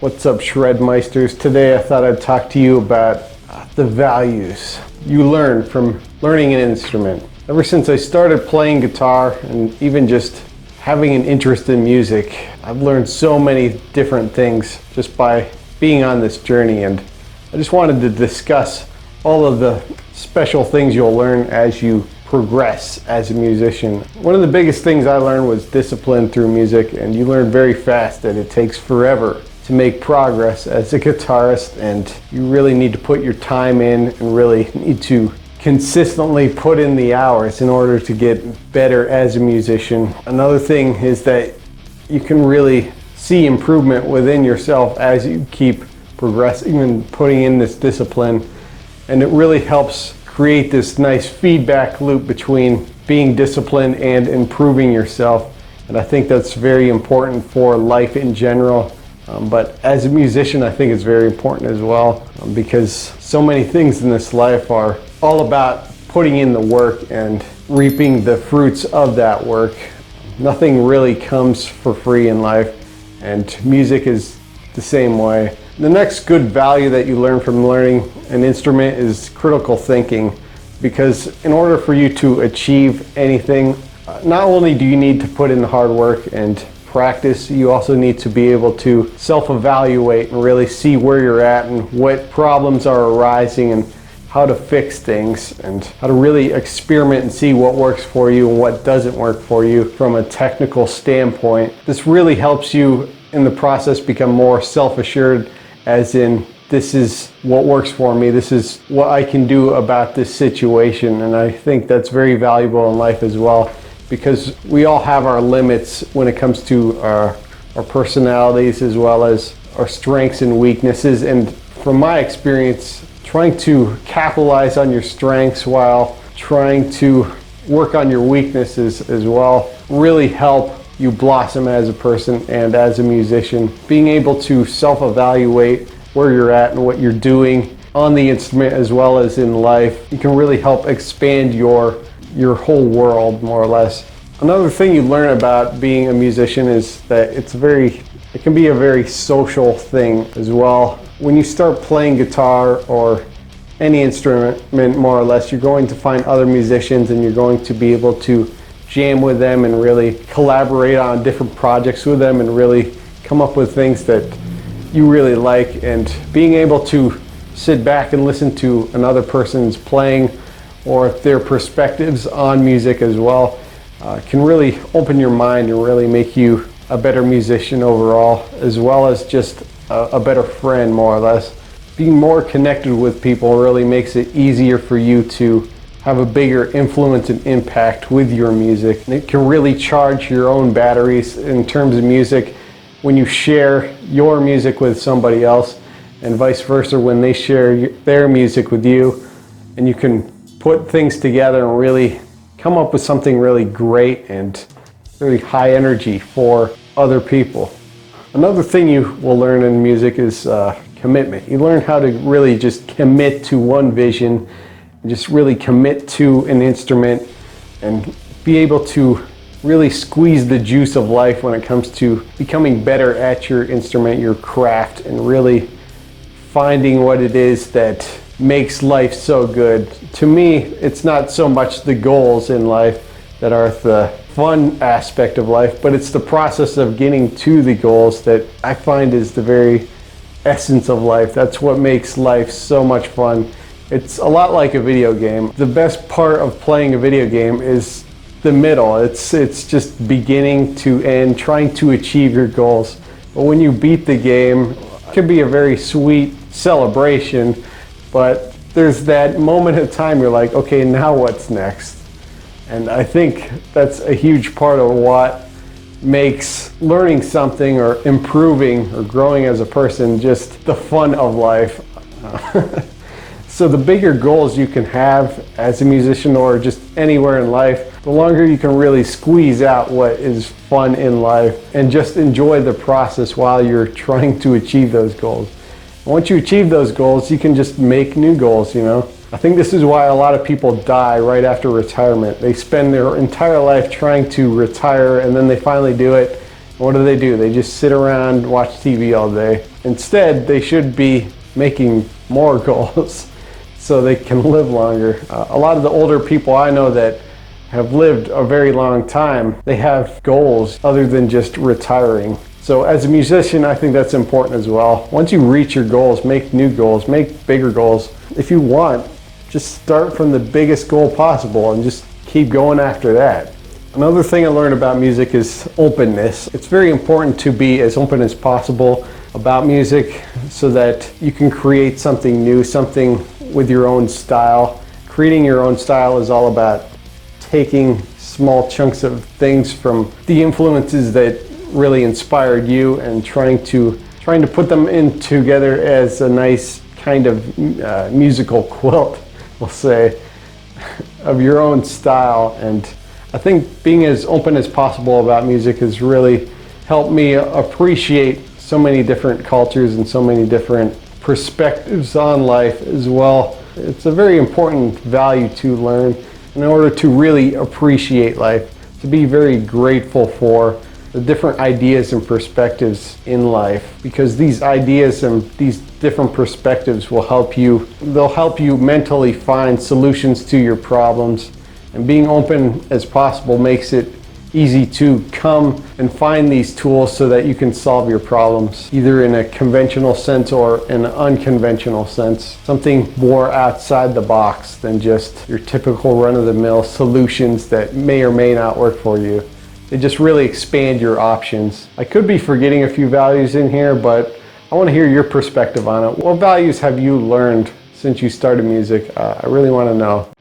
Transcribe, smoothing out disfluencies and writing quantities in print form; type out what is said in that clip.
What's up, Shredmeisters? Today I thought I'd talk to you about the values you learn from learning an instrument. Ever since I started playing guitar and even just having an interest in music, I've learned so many different things just by being on this journey, and I just wanted to discuss all of the special things you'll learn as you progress as a musician. One of the biggest things I learned was discipline through music, and you learn very fast that it takes forever to make progress as a guitarist, and you really need to put your time in and really need to consistently put in the hours in order to get better as a musician. Another thing is that you can really see improvement within yourself as you keep progressing and putting in this discipline, and it really helps create this nice feedback loop between being disciplined and improving yourself. And I think that's very important for life in general. But as a musician, I think it's very important as well, because so many things in this life are all about putting in the work and reaping the fruits of that work. Nothing really comes for free in life, and music is the same way. The next good value that you learn from learning an instrument is critical thinking, because in order for you to achieve anything, not only do you need to put in the hard work and practice, you also need to be able to self-evaluate and really see where you're at and what problems are arising and how to fix things, and how to really experiment and see what works for you and what doesn't work for you from a technical standpoint. This really helps you in the process become more self-assured, as in, this is what works for me, this is what I can do about this situation. And I think that's very valuable in life as well, because we all have our limits when it comes to our personalities as well as our strengths and weaknesses. And from my experience, trying to capitalize on your strengths while trying to work on your weaknesses as well really help you blossom as a person and as a musician. Being able to self-evaluate where you're at and what you're doing on the instrument as well as in life, it can really help expand your whole world, more or less. Another thing you learn about being a musician is that it can be a very social thing as well. When you start playing guitar or any instrument, more or less, you're going to find other musicians and you're going to be able to jam with them and really collaborate on different projects with them and really come up with things that you really like. And being able to sit back and listen to another person's playing or their perspectives on music as well can really open your mind and really make you a better musician overall, as well as just a better friend, more or less. Being more connected with people really makes it easier for you to have a bigger influence and impact with your music. And it can really charge your own batteries in terms of music when you share your music with somebody else, and vice versa when they share their music with you, and you can put things together and really come up with something really great and very high energy for other people. Another thing you will learn in music is commitment. You learn how to really just commit to one vision, and just really commit to an instrument, and be able to really squeeze the juice of life when it comes to becoming better at your instrument, your craft, and really finding what it is that makes life so good. To me, it's not so much the goals in life that are the fun aspect of life, but it's the process of getting to the goals that I find is the very essence of life. That's what makes life so much fun. It's a lot like a video game. The best part of playing a video game is the middle. It's just beginning to end, trying to achieve your goals. But when you beat the game, it can be a very sweet celebration, but there's that moment of time you're like, okay, now what's next? And I think that's a huge part of what makes learning something or improving or growing as a person just the fun of life. So the bigger goals you can have as a musician or just anywhere in life, the longer you can really squeeze out what is fun in life and just enjoy the process while you're trying to achieve those goals. And once you achieve those goals, you can just make new goals, you know. I think this is why a lot of people die right after retirement. They spend their entire life trying to retire, and then they finally do it. And what do? They just sit around, watch TV all day. Instead, they should be making more goals so they can live longer. A lot of the older people I know that have lived a very long time, they have goals other than just retiring. So as a musician, I think that's important as well. Once you reach your goals, make new goals, make bigger goals. If you want, just start from the biggest goal possible and just keep going after that. Another thing I learned about music is openness. It's very important to be as open as possible about music so that you can create something new, something with your own style. Creating your own style is all about taking small chunks of things from the influences that really inspired you and trying to put them in together as a nice kind of musical quilt, we'll say, of your own style. And I think being as open as possible about music has really helped me appreciate so many different cultures and so many different perspectives on life as well. It's a very important value to learn in order to really appreciate life, to be very grateful for the different ideas and perspectives in life, because these ideas and these different perspectives will help you, they'll help you mentally find solutions to your problems. And being open as possible makes it easy to come and find these tools so that you can solve your problems, either in a conventional sense or in an unconventional sense, something more outside the box than just your typical run-of-the-mill solutions that may or may not work for you. They just really expand your options. I could be forgetting a few values in here, but I want to hear your perspective on it. What values have you learned since you started music? I really want to know.